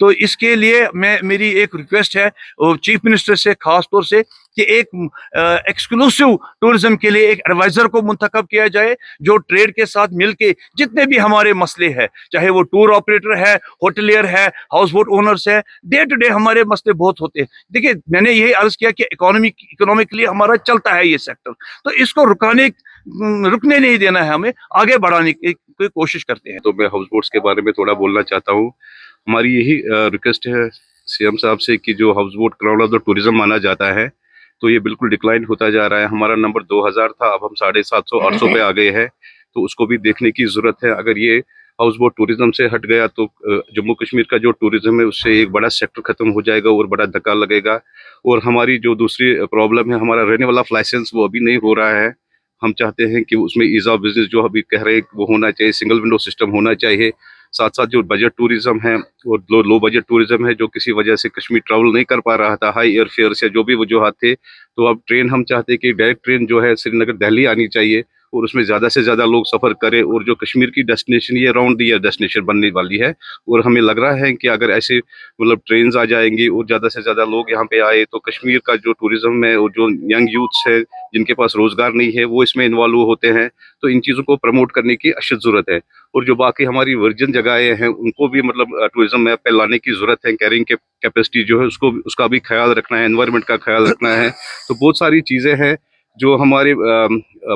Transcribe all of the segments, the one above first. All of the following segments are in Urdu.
تو اس کے لیے میری ایک ریکویسٹ ہے چیف منسٹر سے خاص طور سے کہ ایک ایکسکلوسیو ٹورزم کے لیے ایک ایڈوائزر کو منتخب کیا جائے جو ٹریڈ کے ساتھ مل کے جتنے بھی ہمارے مسئلے ہیں, چاہے وہ ٹور آپریٹر ہے, ہوٹلیئر ہے, ہاؤس بوٹ اونرس ہے, ڈے ٹو ڈے ہمارے مسئلے بہت ہوتے ہیں. دیکھیے میں نے یہی عرض کیا کہ اکنامکلی ہمارا چلتا ہے یہ سیکٹر, تو اس کو رکنے نہیں دینا ہے, ہمیں آگے بڑھانے کی کوشش کرتے ہیں. تو میں ہاؤس بوٹس کے بارے میں تھوڑا بولنا چاہتا ہوں. ہماری یہی ریکویسٹ ہے سی ایم صاحب سے کہ جو house boat crown of the tourism مانا جاتا ہے تو یہ بالکل ڈکلائن ہوتا جا رہا ہے. ہمارا نمبر 2000 تھا, اب ہم 750-800 پہ آ گئے ہیں, تو اس کو بھی دیکھنے کی ضرورت ہے. اگر یہ ہاؤس بوٹ ٹوریزم سے ہٹ گیا تو جموں کشمیر کا جو ٹوریزم ہے اس سے ایک بڑا سیکٹر ختم ہو جائے گا اور بڑا دھکا لگے گا. اور ہماری جو دوسری پرابلم ہے, ہمارا رہنے والا لائسنس وہ ابھی نہیں ہو رہا ہے. ہم چاہتے ہیں کہ اس میں ایز آف بزنس جو ابھی کہہ رہے ہیں وہ ہونا چاہیے, سنگل ونڈو سسٹم ہونا چاہیے. ساتھ ساتھ جو بجٹ ٹوریزم ہے اور لو بجٹ ٹوریزم ہے جو کسی وجہ سے کشمیر ٹریول نہیں کر پا رہا تھا, ہائی ایئر فیئر سے جو بھی وجوہات تھے, تو اب ٹرین ہم چاہتے ہیں کہ ڈائریکٹ ٹرین جو ہے سری نگر دہلی آنی چاہیے اور اس میں زیادہ سے زیادہ لوگ سفر کریں. اور جو کشمیر کی ڈیسٹینیشن یہ راؤنڈ دی ایئر ڈیسٹینیشن بننے والی ہے, اور ہمیں لگ رہا ہے کہ اگر ایسے ٹرینز آ جائیں گی اور زیادہ سے زیادہ لوگ یہاں پہ آئے تو کشمیر کا جو ٹوریزم ہے اور جو ینگ یوتھس ہے جن کے پاس روزگار نہیں ہے وہ اس میں انوالو ہوتے ہیں, تو ان چیزوں کو پروموٹ کرنے کی اشد ضرورت ہے. اور جو باقی ہماری ورجن جگہیں ہیں ان کو بھی ٹوریزم میں پہ لانے کی ضرورت ہے. کیرنگ کیپیسٹی جو ہے اس کا بھی خیال رکھنا ہے, انوائرمنٹ کا خیال رکھنا ہے. تو بہت ساری چیزیں ہیں جو ہمارے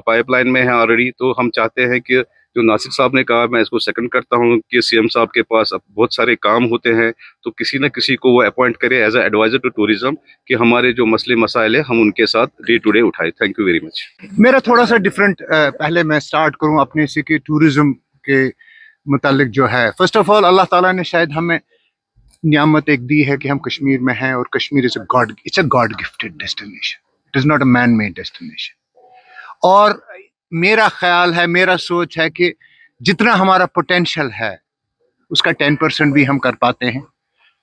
پائپ لائن میں ہیں آلریڈی. تو ہم چاہتے ہیں کہ جو ناصر صاحب نے کہا, میں اس کو سیکنڈ کرتا ہوں کہ سی ایم صاحب کے پاس بہت سارے کام ہوتے ہیں, تو کسی نہ کسی کو وہ اپوائنٹ کرے as a adviser to tourism کہ ہمارے جو مسئلے مسائل ہیں ہم ان کے ساتھ ڈے ٹو ڈے اٹھائے. Thank you very much. میرا تھوڑا سا ڈفرینٹ, پہلے میں سٹارٹ کروں اپنے سے کہ ٹوریزم کے متعلق جو ہے, فرسٹ آف آل اللہ تعالیٰ نے شاید ہمیں نعمت ایک دی ہے کہ ہم کشمیر میں ہیں, اور Kashmir it's a God gifted destination, it is not a man made destination. اور میرا خیال ہے, میرا سوچ ہے کہ جتنا ہمارا پوٹینشیل ہے اس کا 10% بھی ہم کر پاتے ہیں,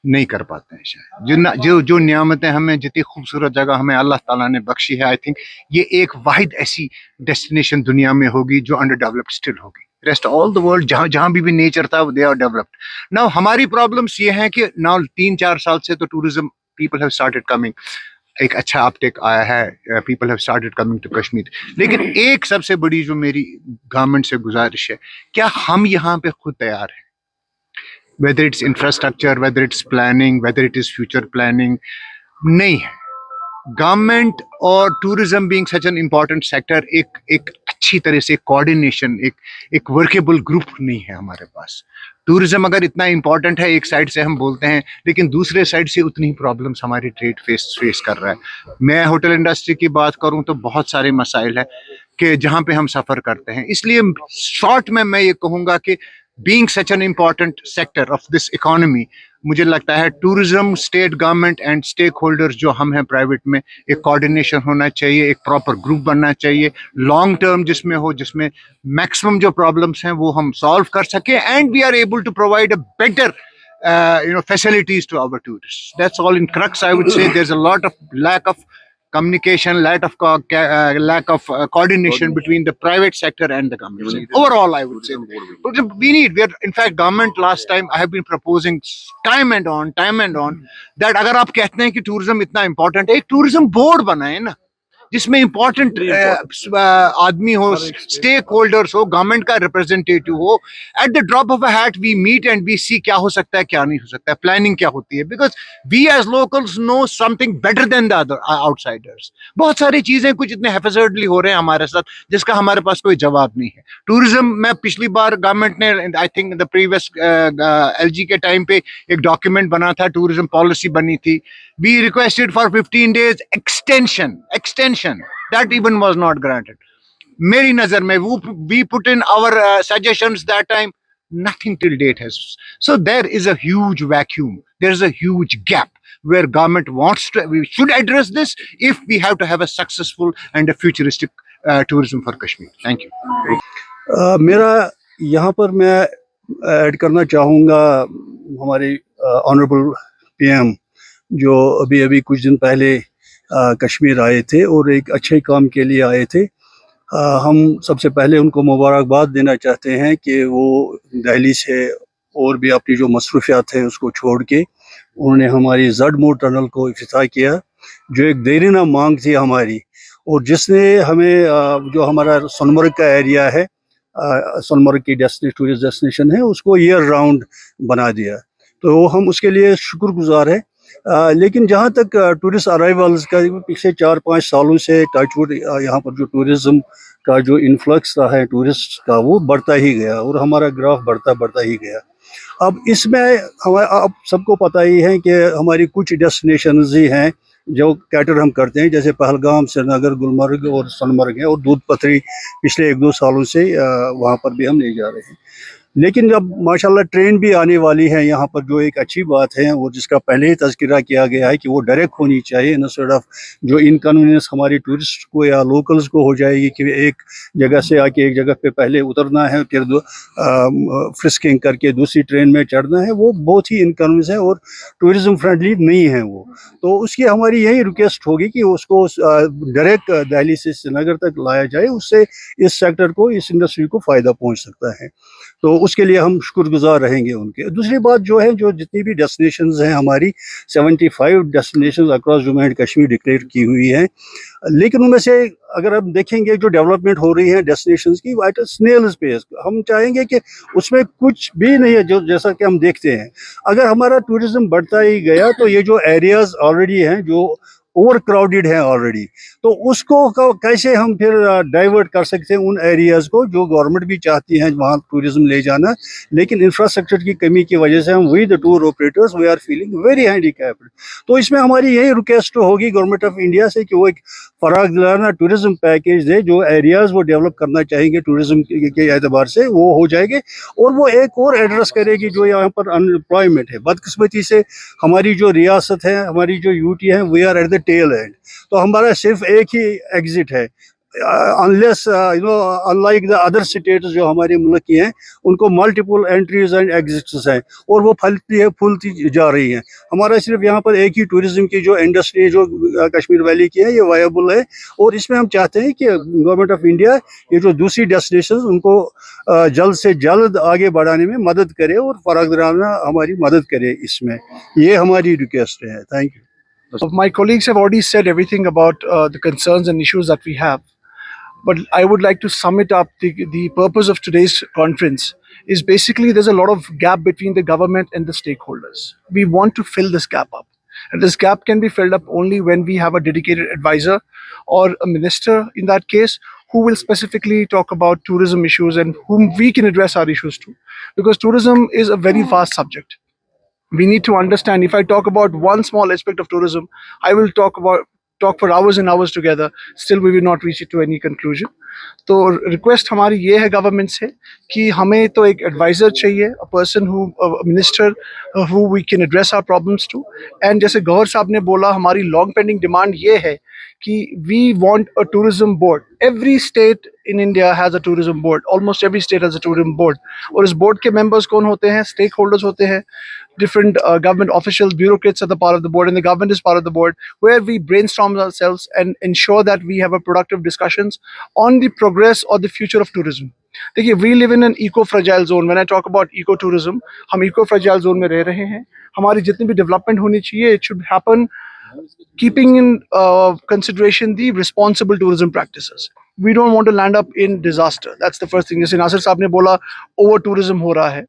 نہیں کر پاتے ہیں شاید. جو نعمتیں ہمیں, جتنی خوبصورت جگہ ہمیں اللہ تعالیٰ نے بخشی ہے, آئی تھنک یہ ایک واحد ایسی ڈیسٹینیشن دنیا میں ہوگی جو انڈر ڈیولپڈ اسٹل ہوگی. ریسٹ آل دا ورلڈ جہاں بھی نیچر تھا دے آر ڈیولپڈ. ناؤ ہماری پرابلمس یہ ہیں کہ ناؤ 3-4 سال سے تو tourism people have started coming, ایک اچھا اپٹیک آیا ہے, people have started coming to Kashmir. لیکن ایک سب سے بڑی جو میری گورنمنٹ سے گزارش ہے, کیا ہم یہاں پہ خود تیار ہیں, whether it's infrastructure, whether it's planning, whether it is future planning, نہیں ہے. گورنمنٹ اور tourism being such an important sector, ایک اچھی طرح سے کوآرڈینیشن, ایک ورکیبل گروپ نہیں ہے ہمارے پاس. ٹوریزم اگر اتنا امپورٹنٹ ہے ایک سائڈ سے ہم بولتے ہیں, لیکن دوسرے سائڈ سے اتنی پرابلمس ہماری ٹریڈ فیس کر رہا ہے. میں ہوٹل انڈسٹری کی بات کروں تو بہت سارے مسائل ہیں کہ جہاں پہ ہم سفر کرتے ہیں. اس لیے شارٹ میں یہ کہوں گا کہ being such an important sector of this economy, مجھے لگتا ہے tourism, state government and stake holders جو ہم ہیں پرائیویٹ میں, ایک کوآرڈینیشن ہونا چاہیے, ایک پراپر گروپ بننا چاہیے لانگ ٹرم جس میں میکسیمم جو پرابلمس ہیں وہ ہم سالو کر سکیں, and we are able to provide a better facilities to our tourists. That's all in crux. I would say there's a lot of lack of communication, lack of coordination between the private sector and the government sector. Overall, I would say we are, in fact, government last time I have been proposing time and on that agar aap kehte hain ki tourism itna important hai, ek tourism board banaye na جس میں امپورٹنٹ آدمی ہو, اسٹیک ہولڈرس ہو, گورنمنٹ کا ریپرزینٹیٹیو ہو. At the drop of a hat we meet and we see کیا ہو سکتا ہے, کیا نہیں ہو سکتا ہے, پلاننگ کیا ہوتی ہے, because we as locals know something better than the other outsiders. بہت ساری چیزیں کچھ اتنے ہیفزرڈلی ہو رہے ہیں ہمارے ساتھ جس کا ہمارے پاس کوئی جواب نہیں ہے. ٹوریزم میں پچھلی بار گورنمنٹ نے, I think the previous LG کے ٹائم پہ ایک ڈاکیومنٹ بنا تھا, ٹوریزم پالیسی بنی تھی. We requested for 15 days extension. That even was not granted. Meri nazar mein, we put in our suggestions that time. Nothing till date has. So there is a huge vacuum. There is a huge gap where government we should address this if we have to have a successful and a futuristic tourism for Kashmir. Thank you. میرا یہاں پر میں ایڈ کرنا چاہوں گا ہمارے آنریبل PM جو ابھی کچھ دن پہلے کشمیر آئے تھے اور ایک اچھے کام کے لیے آئے تھے. ہم سب سے پہلے ان کو مبارکباد دینا چاہتے ہیں کہ وہ دہلی سے اور بھی اپنی جو مصروفیات ہیں اس کو چھوڑ کے انہوں نے ہماری زڈ موڈ ٹنل کو افتتاح کیا، جو ایک دیرینہ مانگ تھی ہماری، اور جس نے ہمیں جو ہمارا سونمرگ کا ایریا ہے، سونمرگ کی ٹورسٹ ڈیسٹینیشن ہے، اس کو ایئر راؤنڈ بنا دیا، تو ہم اس کے لیے شکر گزار ہیں۔ لیکن جہاں تک ٹورسٹ ارائیولز کا، پچھلے 4-5 سالوں سے ٹچ وڈ یہاں پر جو ٹورزم کا جو انفلکس رہا ہے ٹورسٹ کا، وہ بڑھتا ہی گیا اور ہمارا گراف بڑھتا ہی گیا۔ اب اس میں اب سب کو پتہ ہی ہے کہ ہماری کچھ ڈیسٹینیشنز ہی ہیں جو کیٹر ہم کرتے ہیں، جیسے پہلگام، سری نگر، گلمرگ اور سونمرگ ہے، اور دودھ پتھری پچھلے 1-2 سالوں سے وہاں پر بھی ہم لے جا رہے ہیں۔ لیکن جب ماشاءاللہ ٹرین بھی آنے والی ہے یہاں پر، جو ایک اچھی بات ہے، اور جس کا پہلے ہی تذکرہ کیا گیا ہے کہ وہ ڈائریکٹ ہونی چاہیے، انسٹیڈ آف جو انکنوینئنس ہماری ٹورسٹ کو یا لوکلز کو ہو جائے گی کہ ایک جگہ سے آ کے ایک جگہ پہ پہلے اترنا ہے، پھر فرسکنگ کر کے دوسری ٹرین میں چڑھنا ہے، وہ بہت ہی انکنوینئنس ہے اور ٹورزم فرینڈلی نہیں ہے وہ۔ تو اس کی ہماری یہی ریکویسٹ ہوگی کہ اس کو ڈائریکٹ دہلی سے سری نگر تک لایا جائے، اس سے اس سیکٹر کو، اس انڈسٹری کو فائدہ پہنچ سکتا ہے، تو اس کے لیے ہم شکر گزار رہیں گے ان کے۔ دوسری بات جو ہے، جو جتنی بھی ڈیسٹینیشنز ہیں ہماری 75 destinations across Jammu and Kashmir declare کی ہوئی ہیں، لیکن ان میں سے اگر ہم دیکھیں گے جو ڈیولپمنٹ ہو رہی ہے ڈیسٹینیشنز کی، ایٹ اسنیلز پیس، ہم چاہیں گے کہ اس میں کچھ بھی نہیں ہے جو جیسا کہ ہم دیکھتے ہیں۔ اگر ہمارا ٹورزم بڑھتا ہی گیا تو یہ جو ایریاز آلریڈی ہیں، جو اوور کراؤڈیڈ ہیں آلریڈی، تو اس کو کیسے ہم پھر ڈائیورٹ کر سکتے ہیں ان ایریاز کو جو گورنمنٹ بھی چاہتی ہیں وہاں ٹورزم لے جانا، لیکن انفراسٹرکچر کی کمی کی وجہ سے ہم we the tour operators we are feeling very handicapped. تو اس میں ہماری یہی ریکویسٹ ہوگی گورنمنٹ آف انڈیا سے کہ وہ ایک فراغ دلانہ ٹورزم پیکیج دے، جو ایریاز وہ ڈیولپ کرنا چاہیں گے ٹورزم کے اعتبار سے وہ ہو جائے گے، اور وہ ایک اور ایڈریس کرے گی جو یہاں پر ان امپلائمنٹ ہے۔ بدقسمتی سے ہماری جو ریاست ہے، ہماری جو یوٹی ہے، we are at the tail end, تو ہمارا صرف ایک ہی ایگزٹ ہے، unless unlike the other states جو ہمارے ملک کی ہیں، ان کو ملٹیپل انٹریز اینڈ ایگزٹس ہیں، اور وہ پھولتی جا رہی ہیں۔ ہمارا صرف یہاں پر ایک ہی ٹورزم کی جو انڈسٹری جو کشمیر ویلی کی ہے، یہ وائبل ہے، اور اس میں ہم چاہتے ہیں کہ گورنمنٹ آف انڈیا یہ جو دوسری ڈیسٹینیشنز ان کو جلد سے جلد آگے بڑھانے میں مدد کرے اور فراغ دلانہ ہماری مدد کرے، اس میں یہ ہماری ریکویسٹ ہے۔ Thank you. My colleagues have already said everything about the concerns and issues that we have. But I would like to sum it up. The purpose of today's conference is basically there's a lot of gap between the government and the stakeholders. We want to fill this gap up. And this gap can be filled up only when we have a dedicated advisor or a minister in that case who will specifically talk about tourism issues and whom we can address our issues to. Because tourism is a very vast subject. We need to understand, if I talk about one small aspect of tourism, I will talk for hours and hours together, still we will not reach it to any conclusion. تو ریکویسٹ ہماری یہ ہے گورنمنٹ سے کہ ہمیں تو ایک ایڈوائزر چاہیے، person minister who we can address our problems to. And جیسے گوہر صاحب نے بولا، ہماری لانگ پینڈنگ ڈیمانڈ یہ ہے کہ we want a tourism board. Every state in India has a tourism board. Almost every state has a tourism board. اور اس بورڈ کے ممبرس کون ہوتے ہیں؟ اسٹیک ہولڈرز ہوتے ہیں. Different government officials, bureaucrats are the part of the board, and the government is part of the board, where we brainstorm ourselves and ensure that we have a productive discussions on the progress or the future of tourism. دیکھیے، we live in an eco-fragile zone. When I talk about eco-tourism, ہم eco-fragile zone میں رہ رہے ہیں. ہماری جتنی بھی ڈیولپمنٹ ہونی چاہیے، it should happen keeping in consideration the responsible tourism practices. We don't want to land up in disaster. That's the first thing. جیسے ناصر صاحب نے بولا اوور ٹورزم ہو رہا ہے،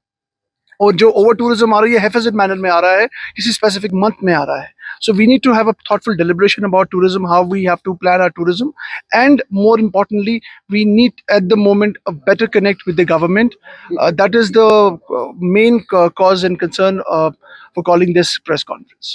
اور جو اوور ٹورزم آ رہی ہے حفاظت مینر میں آ رہا ہے، کسی اسپیسیفک منتھ میں آ رہا ہے. So we need to have a thoughtful deliberation about tourism, how we have to plan our tourism, and more importantly, we need at the moment a better connect with the government. That is the main cause and concern for calling this press conference.